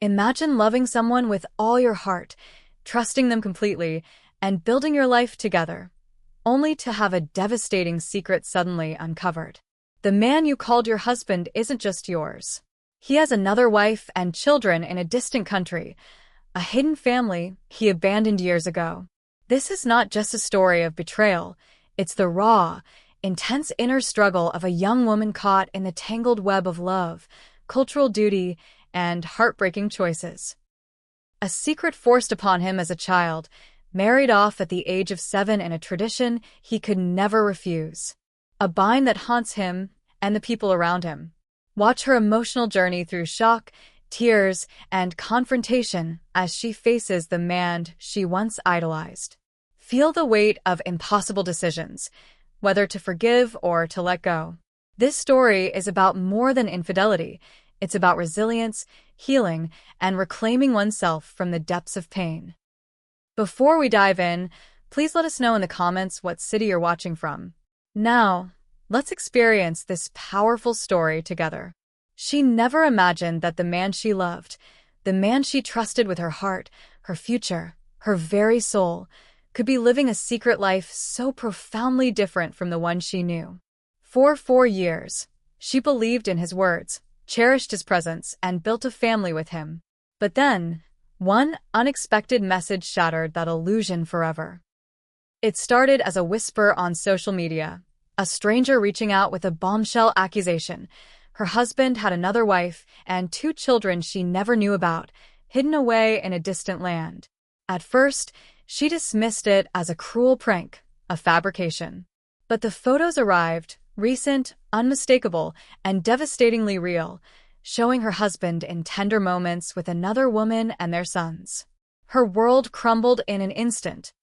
Imagine loving someone with all your heart, trusting them completely, and building your life together, only to have a devastating secret suddenly uncovered. The man you called your husband isn't just yours. He has another wife and children in a distant country, a hidden family he abandoned years ago. This is not just a story of betrayal, it's the raw, intense inner struggle of a young woman caught in the tangled web of love, cultural duty, and heartbreaking choices. A secret forced upon him as a child, married off at the age of 7 in a tradition he could never refuse. A bind that haunts him and the people around him. Watch her emotional journey through shock, tears, and confrontation as she faces the man she once idolized. Feel the weight of impossible decisions, whether to forgive or to let go. This story is about more than infidelity. It's about resilience, healing, and reclaiming oneself from the depths of pain. Before we dive in, please let us know in the comments what city you're watching from. Now, let's experience this powerful story together. She never imagined that the man she loved, the man she trusted with her heart, her future, her very soul, could be living a secret life so profoundly different from the one she knew. For 4 years, she believed in his words, cherished his presence, and built a family with him. But then, one unexpected message shattered that illusion forever. It started as a whisper on social media, a stranger reaching out with a bombshell accusation. Her husband had another wife and 2 children she never knew about, hidden away in a distant land. At first, she dismissed it as a cruel prank, a fabrication. But the photos arrived, recent, unmistakable, and devastatingly real, showing her husband in tender moments with another woman and their sons. Her world crumbled in an instant.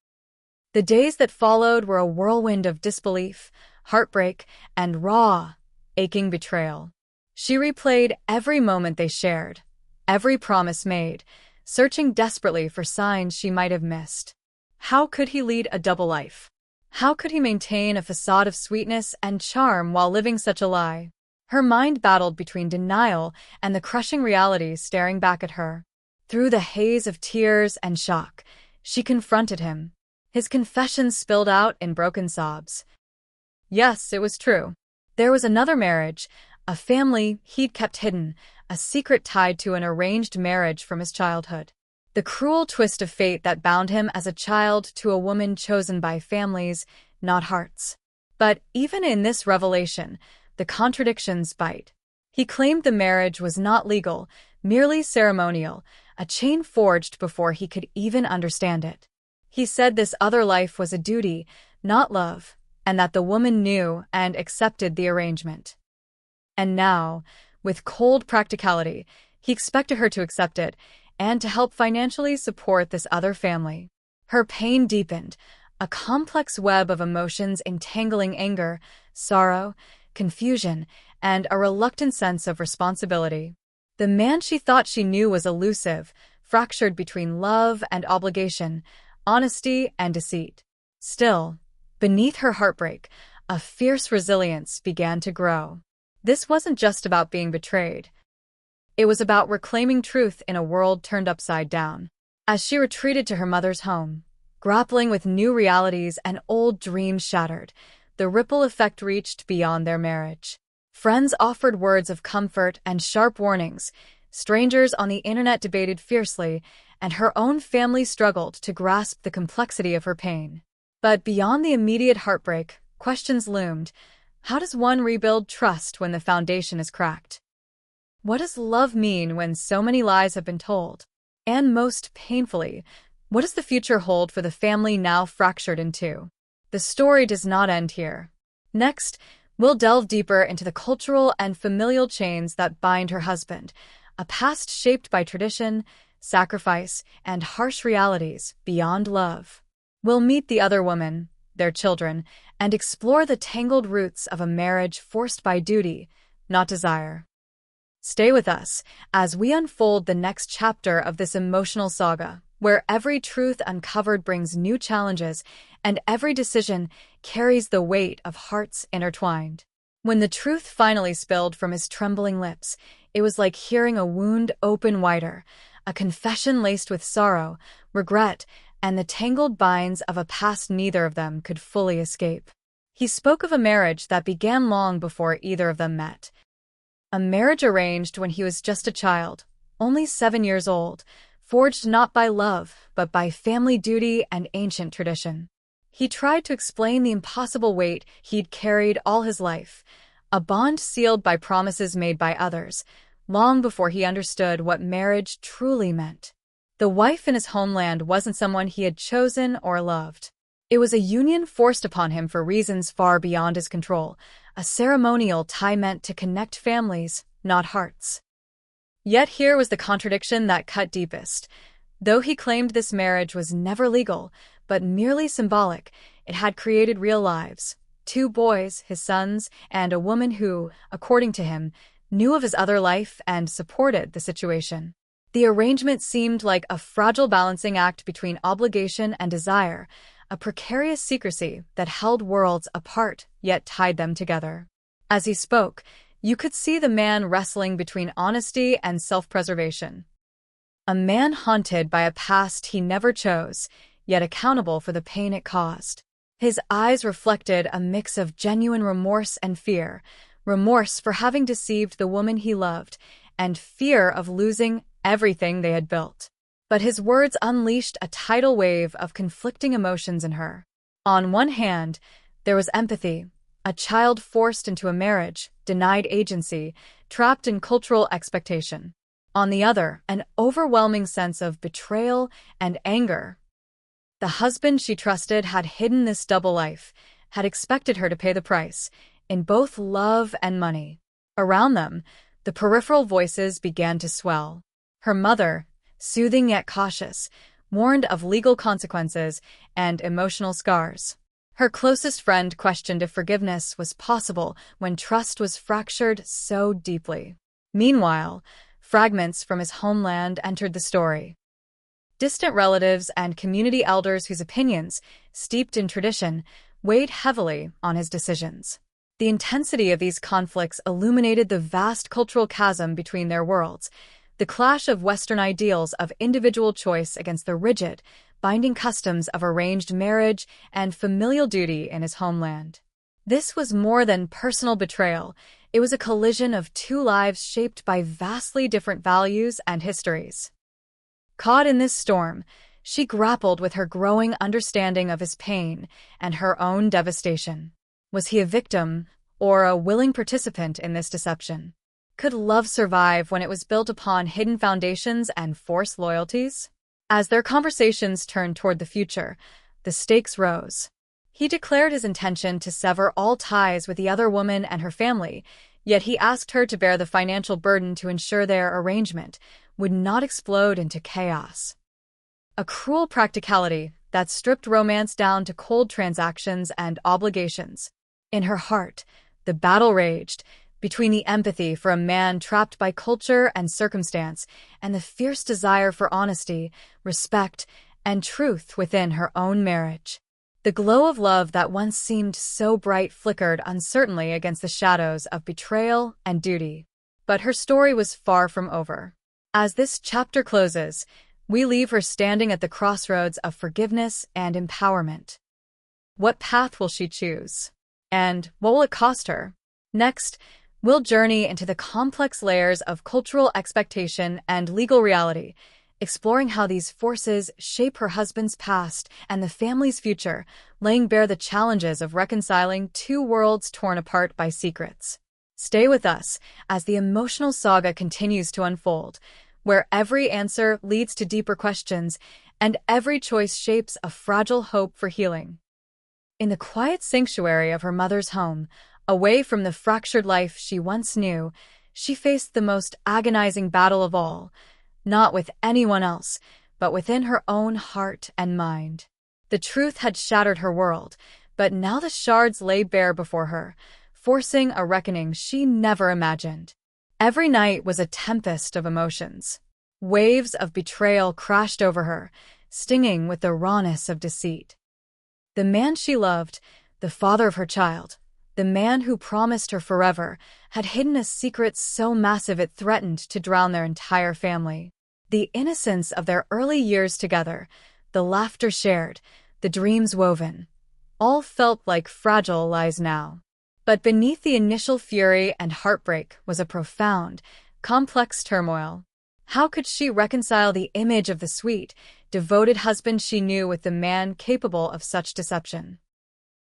The days that followed were a whirlwind of disbelief, heartbreak, and raw, aching betrayal. She replayed every moment they shared, every promise made, searching desperately for signs she might have missed. How could he lead a double life? How could he maintain a facade of sweetness and charm while living such a lie? Her mind battled between denial and the crushing reality staring back at her. Through the haze of tears and shock, she confronted him. His confessions spilled out in broken sobs. Yes, it was true. There was another marriage, a family he'd kept hidden, a secret tied to an arranged marriage from his childhood. The cruel twist of fate that bound him as a child to a woman chosen by families, not hearts. But even in this revelation, the contradictions bite. He claimed the marriage was not legal, merely ceremonial, a chain forged before he could even understand it. He said this other life was a duty, not love, and that the woman knew and accepted the arrangement. And now, with cold practicality, he expected her to accept it and to help financially support this other family. Her pain deepened, a complex web of emotions entangling anger, sorrow, confusion, and a reluctant sense of responsibility. The man she thought she knew was elusive, fractured between love and obligation, honesty and deceit. Still, beneath her heartbreak, a fierce resilience began to grow. This wasn't just about being betrayed. It was about reclaiming truth in a world turned upside down. As she retreated to her mother's home, grappling with new realities and old dreams shattered, the ripple effect reached beyond their marriage. Friends offered words of comfort and sharp warnings, strangers on the internet debated fiercely, and her own family struggled to grasp the complexity of her pain. But beyond the immediate heartbreak, questions loomed. How does one rebuild trust when the foundation is cracked? What does love mean when so many lies have been told? And most painfully, what does the future hold for the family now fractured in two? The story does not end here. Next, we'll delve deeper into the cultural and familial chains that bind her husband, a past shaped by tradition, sacrifice, and harsh realities beyond love. We'll meet the other woman, their children, and explore the tangled roots of a marriage forced by duty, not desire. Stay with us as we unfold the next chapter of this emotional saga, where every truth uncovered brings new challenges and every decision carries the weight of hearts intertwined. When the truth finally spilled from his trembling lips, It was like hearing a wound open wider, a confession laced with sorrow, regret, and the tangled binds of a past neither of them could fully escape. He spoke of a marriage that began long before either of them met. A marriage arranged when he was just a child, only 7 years old, forged not by love, but by family duty and ancient tradition. He tried to explain the impossible weight he'd carried all his life, a bond sealed by promises made by others, long before he understood what marriage truly meant. The wife in his homeland wasn't someone he had chosen or loved. It was a union forced upon him for reasons far beyond his control, a ceremonial tie meant to connect families, not hearts. Yet here was the contradiction that cut deepest. Though he claimed this marriage was never legal, but merely symbolic, it had created real lives. 2 boys, his sons, and a woman who, according to him, knew of his other life and supported the situation. The arrangement seemed like a fragile balancing act between obligation and desire, a precarious secrecy that held worlds apart yet tied them together. As he spoke, you could see the man wrestling between honesty and self-preservation. A man haunted by a past he never chose, yet accountable for the pain it caused. His eyes reflected a mix of genuine remorse and fear, remorse for having deceived the woman he loved, and fear of losing everything they had built. But his words unleashed a tidal wave of conflicting emotions in her. On one hand, there was empathy, a child forced into a marriage, denied agency, trapped in cultural expectation. On the other, an overwhelming sense of betrayal and anger. The husband she trusted had hidden this double life, had expected her to pay the price, in both love and money. Around them, the peripheral voices began to swell. Her mother, soothing yet cautious, warned of legal consequences and emotional scars. Her closest friend questioned if forgiveness was possible when trust was fractured so deeply. Meanwhile, fragments from his homeland entered the story. Distant relatives and community elders whose opinions, steeped in tradition, weighed heavily on his decisions. The intensity of these conflicts illuminated the vast cultural chasm between their worlds, the clash of Western ideals of individual choice against the rigid, binding customs of arranged marriage and familial duty in his homeland. This was more than personal betrayal. It was a collision of 2 lives shaped by vastly different values and histories. Caught in this storm, she grappled with her growing understanding of his pain and her own devastation. Was he a victim or a willing participant in this deception? Could love survive when it was built upon hidden foundations and forced loyalties? As their conversations turned toward the future, the stakes rose. He declared his intention to sever all ties with the other woman and her family, yet he asked her to bear the financial burden to ensure their arrangement would not explode into chaos. A cruel practicality that stripped romance down to cold transactions and obligations. In her heart, the battle raged between the empathy for a man trapped by culture and circumstance and the fierce desire for honesty, respect, and truth within her own marriage. The glow of love that once seemed so bright flickered uncertainly against the shadows of betrayal and duty. But her story was far from over. As this chapter closes, we leave her standing at the crossroads of forgiveness and empowerment. What path will she choose? And what will it cost her? Next, we'll journey into the complex layers of cultural expectation and legal reality, exploring how these forces shape her husband's past and the family's future, laying bare the challenges of reconciling 2 worlds torn apart by secrets. Stay with us as the emotional saga continues to unfold, where every answer leads to deeper questions and every choice shapes a fragile hope for healing. In the quiet sanctuary of her mother's home, away from the fractured life she once knew, she faced the most agonizing battle of all, not with anyone else, but within her own heart and mind. The truth had shattered her world, but now the shards lay bare before her, forcing a reckoning she never imagined. Every night was a tempest of emotions. Waves of betrayal crashed over her, stinging with the rawness of deceit. The man she loved, the father of her child, the man who promised her forever, had hidden a secret so massive it threatened to drown their entire family. The innocence of their early years together, the laughter shared, the dreams woven, all felt like fragile lies now. But beneath the initial fury and heartbreak was a profound, complex turmoil. How could she reconcile the image of the sweet, devoted husband she knew with the man capable of such deception?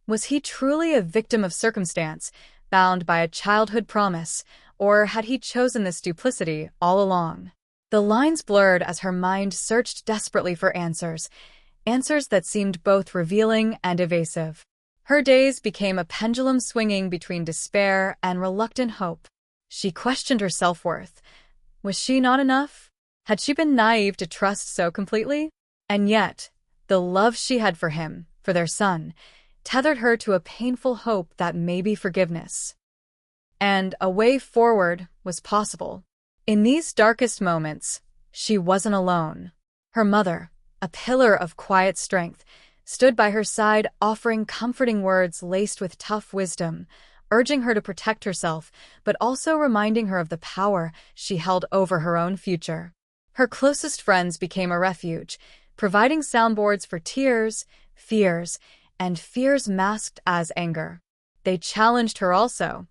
Was he truly a victim of circumstance, bound by a childhood promise, or had he chosen this duplicity all along? The lines blurred as her mind searched desperately for answers that seemed both revealing and evasive. Her days became a pendulum swinging between despair and reluctant hope. She questioned her self-worth. Was she not enough? Had she been naive to trust so completely? And yet, the love she had for him, for their son, tethered her to a painful hope that maybe forgiveness and a way forward was possible. In these darkest moments, she wasn't alone. Her mother, a pillar of quiet strength, stood by her side offering comforting words laced with tough wisdom, urging her to protect herself, but also reminding her of the power she held over her own future. Her closest friends became a refuge, providing soundboards for tears, fears, and fears masked as anger. They challenged her also,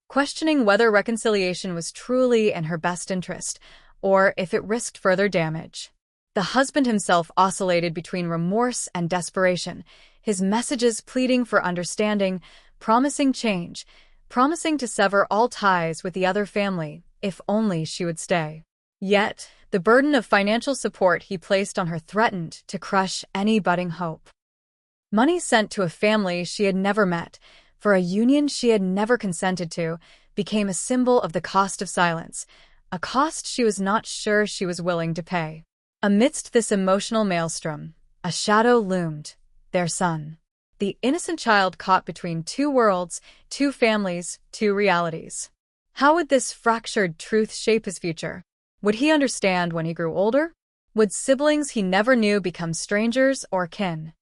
questioning whether reconciliation was truly in her best interest, or if it risked further damage. The husband himself oscillated between remorse and desperation, his messages pleading for understanding, promising change, promising to sever all ties with the other family, if only she would stay. Yet, the burden of financial support he placed on her threatened to crush any budding hope. Money sent to a family she had never met, for a union she had never consented to, became a symbol of the cost of silence, a cost she was not sure she was willing to pay. Amidst this emotional maelstrom, a shadow loomed, their son. The innocent child caught between two worlds, two families, two realities. How would this fractured truth shape his future? Would he understand when he grew older? Would siblings he never knew become strangers or kin?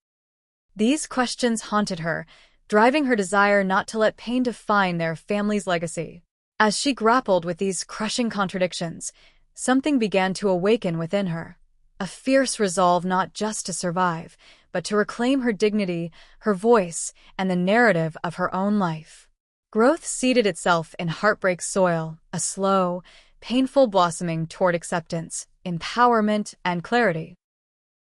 These questions haunted her, driving her desire not to let pain define their family's legacy. As she grappled with these crushing contradictions, something began to awaken within her. A fierce resolve not just to survive, but to reclaim her dignity, her voice, and the narrative of her own life. Growth seeded itself in heartbreak soil, a slow, painful blossoming toward acceptance, empowerment, and clarity.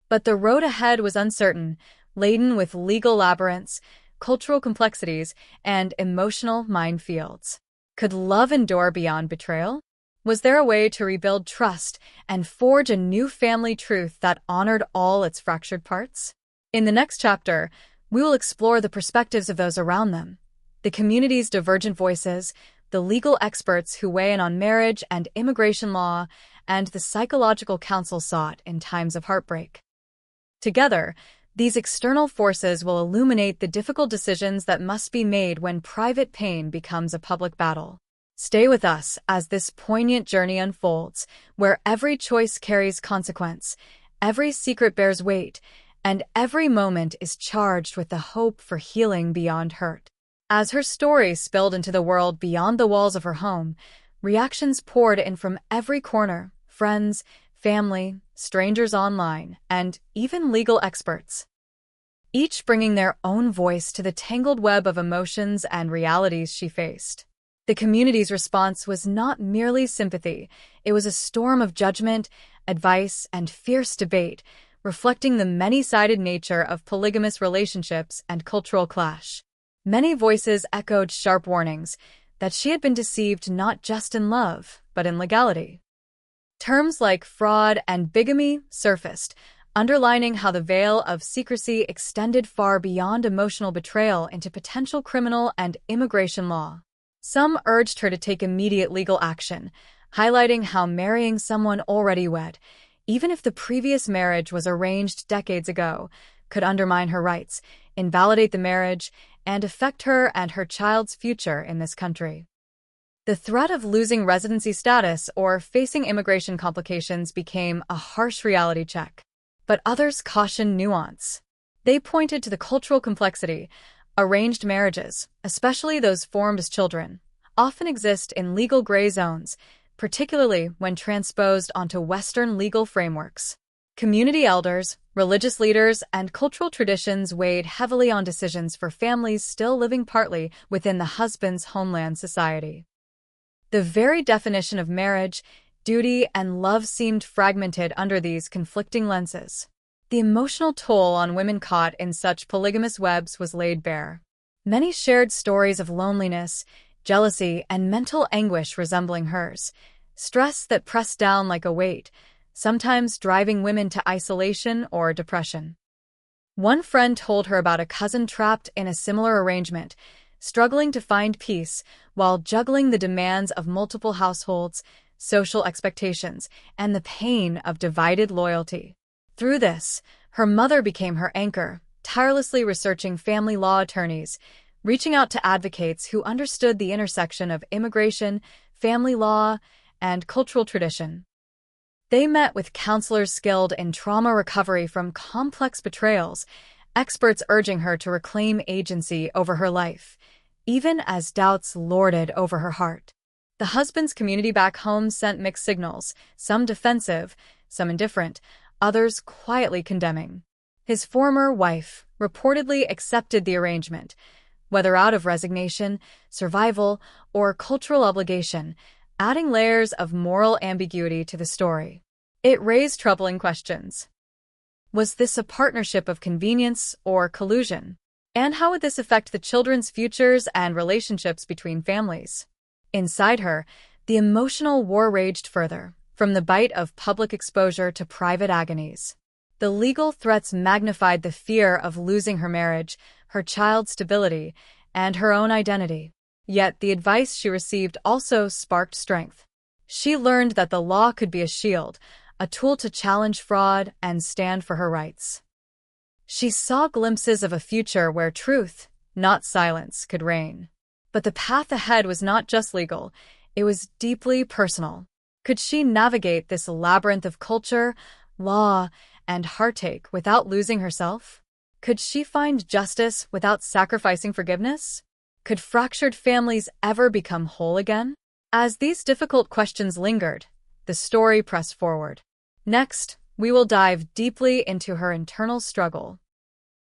But the road ahead was uncertain, laden with legal labyrinths, cultural complexities, and emotional minefields. Could love endure beyond betrayal? Was there a way to rebuild trust and forge a new family truth that honored all its fractured parts? In the next chapter, we will explore the perspectives of those around them, the community's divergent voices, the legal experts who weigh in on marriage and immigration law, and the psychological counsel sought in times of heartbreak. Together, these external forces will illuminate the difficult decisions that must be made when private pain becomes a public battle. Stay with us as this poignant journey unfolds, where every choice carries consequence, every secret bears weight, and every moment is charged with the hope for healing beyond hurt. As her story spilled into the world beyond the walls of her home, reactions poured in from every corner: friends, family, strangers online, and even legal experts, each bringing their own voice to the tangled web of emotions and realities she faced. The community's response was not merely sympathy, it was a storm of judgment, advice, and fierce debate, reflecting the many-sided nature of polygamous relationships and cultural clash. Many voices echoed sharp warnings that she had been deceived not just in love, but in legality. Terms like fraud and bigamy surfaced, underlining how the veil of secrecy extended far beyond emotional betrayal into potential criminal and immigration law. Some urged her to take immediate legal action, highlighting how marrying someone already wed, even if the previous marriage was arranged decades ago, could undermine her rights, invalidate the marriage, and affect her and her child's future in this country. The threat of losing residency status or facing immigration complications became a harsh reality check. But others cautioned nuance. They pointed to the cultural complexity. Arranged marriages, especially those formed as children, often exist in legal gray zones, particularly when transposed onto Western legal frameworks. Community elders, religious leaders, and cultural traditions weighed heavily on decisions for families still living partly within the husband's homeland society. The very definition of marriage, duty, and love seemed fragmented under these conflicting lenses. The emotional toll on women caught in such polygamous webs was laid bare. Many shared stories of loneliness, jealousy, and mental anguish resembling hers, stress that pressed down like a weight, sometimes driving women to isolation or depression. One friend told her about a cousin trapped in a similar arrangement, struggling to find peace while juggling the demands of multiple households, social expectations, and the pain of divided loyalty. Through this, her mother became her anchor, tirelessly researching family law attorneys, reaching out to advocates who understood the intersection of immigration, family law, and cultural tradition. They met with counselors skilled in trauma recovery from complex betrayals, experts urging her to reclaim agency over her life, even as doubts lorded over her heart. The husband's community back home sent mixed signals, some defensive, some indifferent, others quietly condemning. His former wife reportedly accepted the arrangement, whether out of resignation, survival, or cultural obligation, adding layers of moral ambiguity to the story. It raised troubling questions. Was this a partnership of convenience or collusion? And how would this affect the children's futures and relationships between families? Inside her, the emotional war raged further, from the bite of public exposure to private agonies. The legal threats magnified the fear of losing her marriage, her child's stability, and her own identity. Yet the advice she received also sparked strength. She learned that the law could be a shield, a tool to challenge fraud and stand for her rights. She saw glimpses of a future where truth, not silence, could reign. But the path ahead was not just legal, it was deeply personal. Could she navigate this labyrinth of culture, law, and heartache without losing herself? Could she find justice without sacrificing forgiveness? Could fractured families ever become whole again? As these difficult questions lingered, the story pressed forward. Next, we will dive deeply into her internal struggle.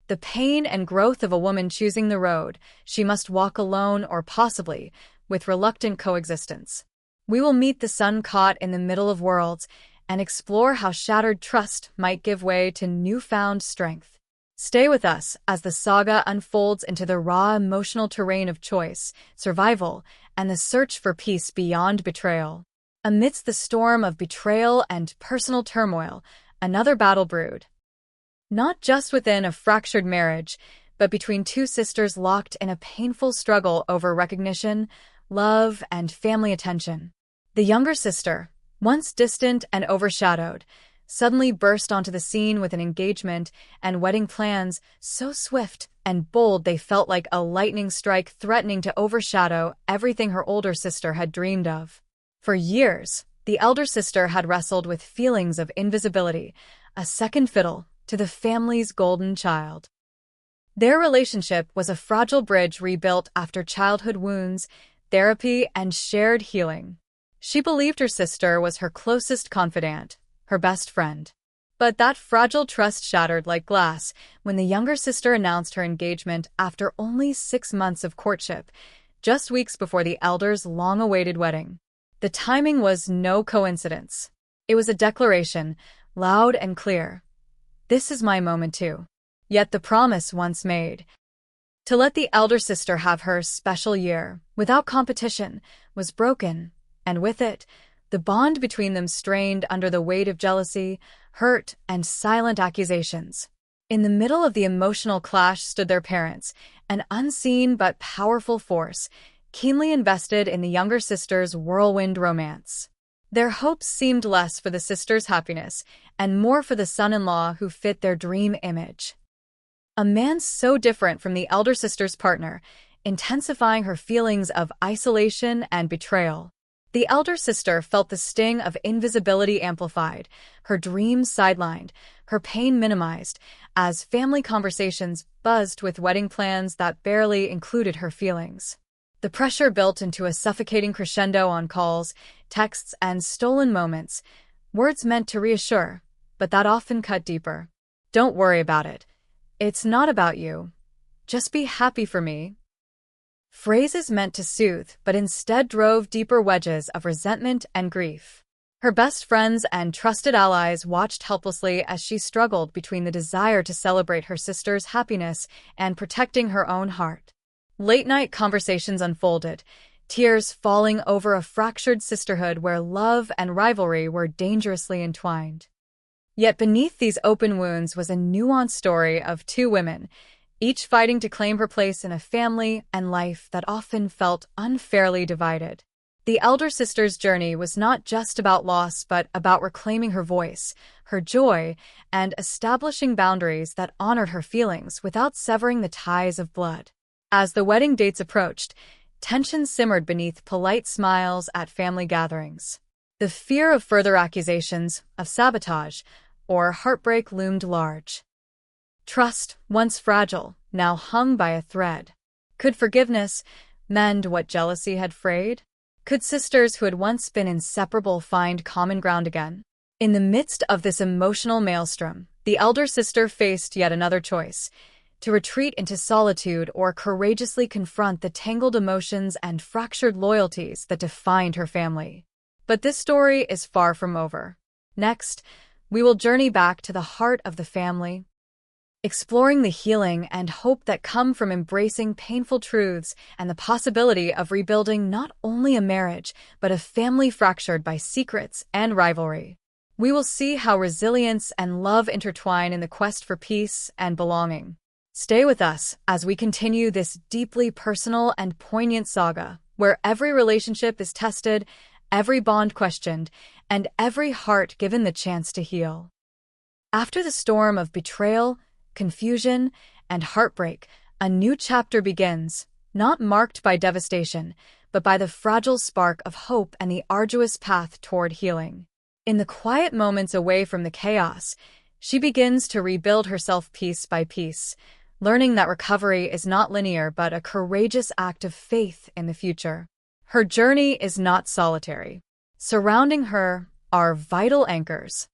The pain and growth of a woman choosing the road she must walk alone or possibly with reluctant coexistence. We will meet the son caught in the middle of worlds and explore how shattered trust might give way to newfound strength. Stay with us as the saga unfolds into the raw emotional terrain of choice, survival, and the search for peace beyond betrayal. Amidst the storm of betrayal and personal turmoil, another battle brewed. Not just within a fractured marriage, but between two sisters locked in a painful struggle over recognition, love, and family attention. The younger sister, once distant and overshadowed, suddenly burst onto the scene with an engagement and wedding plans so swift and bold they felt like a lightning strike threatening to overshadow everything her older sister had dreamed of. For years, the elder sister had wrestled with feelings of invisibility, a second fiddle to the family's golden child. Their relationship was a fragile bridge rebuilt after childhood wounds, therapy, and shared healing. She believed her sister was her closest confidant, her best friend. But that fragile trust shattered like glass when the younger sister announced her engagement after only 6 months of courtship, just weeks before the elder's long-awaited wedding. The timing was no coincidence. It was a declaration, loud and clear. This is my moment too. Yet the promise once made, to let the elder sister have her special year, without competition, was broken, and with it, the bond between them strained under the weight of jealousy, hurt, and silent accusations. In the middle of the emotional clash stood their parents, an unseen but powerful force, keenly invested in the younger sister's whirlwind romance. Their hopes seemed less for the sister's happiness and more for the son-in-law who fit their dream image. A man so different from the elder sister's partner, intensifying her feelings of isolation and betrayal. The elder sister felt the sting of invisibility amplified, her dreams sidelined, her pain minimized, as family conversations buzzed with wedding plans that barely included her feelings. The pressure built into a suffocating crescendo on calls, texts, and stolen moments, words meant to reassure, but that often cut deeper. Don't worry about it. It's not about you. Just be happy for me. Phrases meant to soothe, but instead drove deeper wedges of resentment and grief. Her best friends and trusted allies watched helplessly as she struggled between the desire to celebrate her sister's happiness and protecting her own heart. Late-night conversations unfolded, tears falling over a fractured sisterhood where love and rivalry were dangerously entwined. Yet beneath these open wounds was a nuanced story of two women, each fighting to claim her place in a family and life that often felt unfairly divided. The elder sister's journey was not just about loss, but about reclaiming her voice, her joy, and establishing boundaries that honored her feelings without severing the ties of blood. As the wedding dates approached, tension simmered beneath polite smiles at family gatherings. The fear of further accusations, of sabotage, or heartbreak loomed large. Trust, once fragile, now hung by a thread. Could forgiveness mend what jealousy had frayed? Could sisters who had once been inseparable find common ground again? In the midst of this emotional maelstrom, the elder sister faced yet another choice: to retreat into solitude or courageously confront the tangled emotions and fractured loyalties that defined her family. But this story is far from over. Next, we will journey back to the heart of the family, exploring the healing and hope that come from embracing painful truths and the possibility of rebuilding not only a marriage, but a family fractured by secrets and rivalry. We will see how resilience and love intertwine in the quest for peace and belonging. Stay with us as we continue this deeply personal and poignant saga, where every relationship is tested, every bond questioned, and every heart given the chance to heal. After the storm of betrayal, confusion, and heartbreak, a new chapter begins, not marked by devastation, but by the fragile spark of hope and the arduous path toward healing. In the quiet moments away from the chaos, she begins to rebuild herself piece by piece, learning that recovery is not linear but a courageous act of faith in the future. Her journey is not solitary. Surrounding her are vital anchors.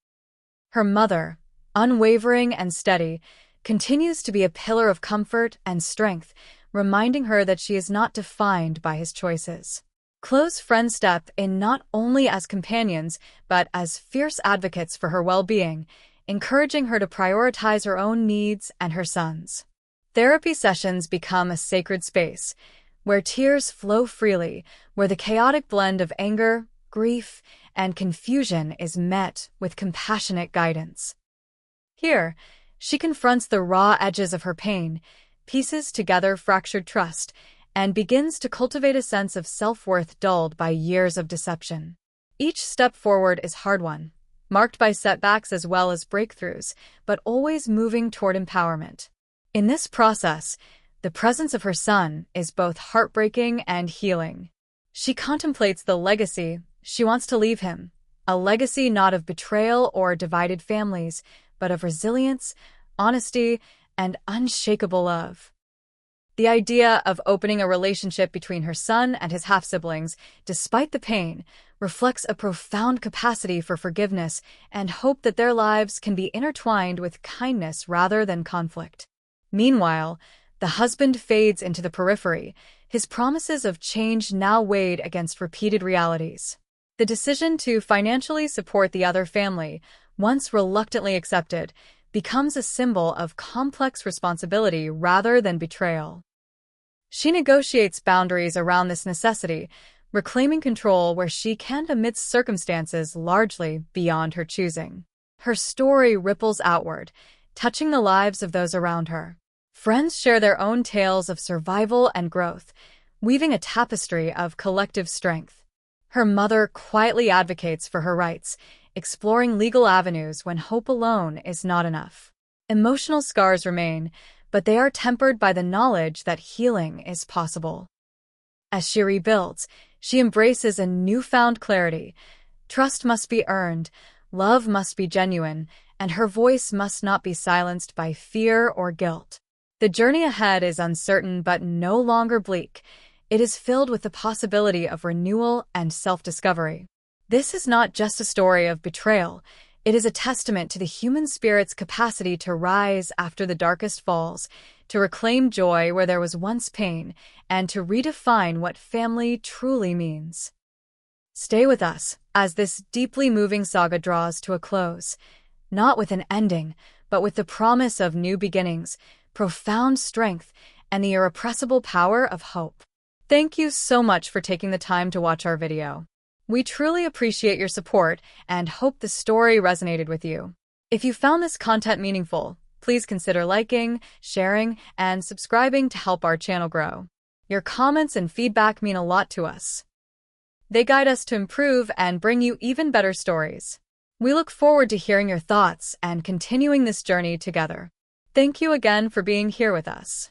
Her mother, unwavering and steady, continues to be a pillar of comfort and strength, reminding her that she is not defined by his choices. Close friends step in not only as companions, but as fierce advocates for her well-being, encouraging her to prioritize her own needs and her son's. Therapy sessions become a sacred space, where tears flow freely, where the chaotic blend of anger, grief, and confusion is met with compassionate guidance. Here, she confronts the raw edges of her pain, pieces together fractured trust, and begins to cultivate a sense of self-worth dulled by years of deception. Each step forward is hard one, marked by setbacks as well as breakthroughs, but always moving toward empowerment. In this process, the presence of her son is both heartbreaking and healing. She contemplates the legacy she wants to leave him, a legacy not of betrayal or divided families, but of resilience, honesty, and unshakable love. The idea of opening a relationship between her son and his half-siblings, despite the pain, reflects a profound capacity for forgiveness and hope that their lives can be intertwined with kindness rather than conflict. Meanwhile, the husband fades into the periphery, his promises of change now weighed against repeated realities. The decision to financially support the other family, once reluctantly accepted, becomes a symbol of complex responsibility rather than betrayal. She negotiates boundaries around this necessity, reclaiming control where she can amidst circumstances largely beyond her choosing. Her story ripples outward, touching the lives of those around her. Friends share their own tales of survival and growth, weaving a tapestry of collective strength. Her mother quietly advocates for her rights, exploring legal avenues when hope alone is not enough. Emotional scars remain, but they are tempered by the knowledge that healing is possible. As she rebuilds, she embraces a newfound clarity. Trust must be earned, love must be genuine, and her voice must not be silenced by fear or guilt. The journey ahead is uncertain but no longer bleak. it is filled with the possibility of renewal and self-discovery. This is not just a story of betrayal. It is a testament to the human spirit's capacity to rise after the darkest falls, to reclaim joy where there was once pain, and to redefine what family truly means. Stay with us as this deeply moving saga draws to a close, not with an ending, but with the promise of new beginnings, profound strength, and the irrepressible power of hope. Thank you so much for taking the time to watch our video. We truly appreciate your support and hope the story resonated with you. If you found this content meaningful, please consider liking, sharing, and subscribing to help our channel grow. Your comments and feedback mean a lot to us. They guide us to improve and bring you even better stories. We look forward to hearing your thoughts and continuing this journey together. Thank you again for being here with us.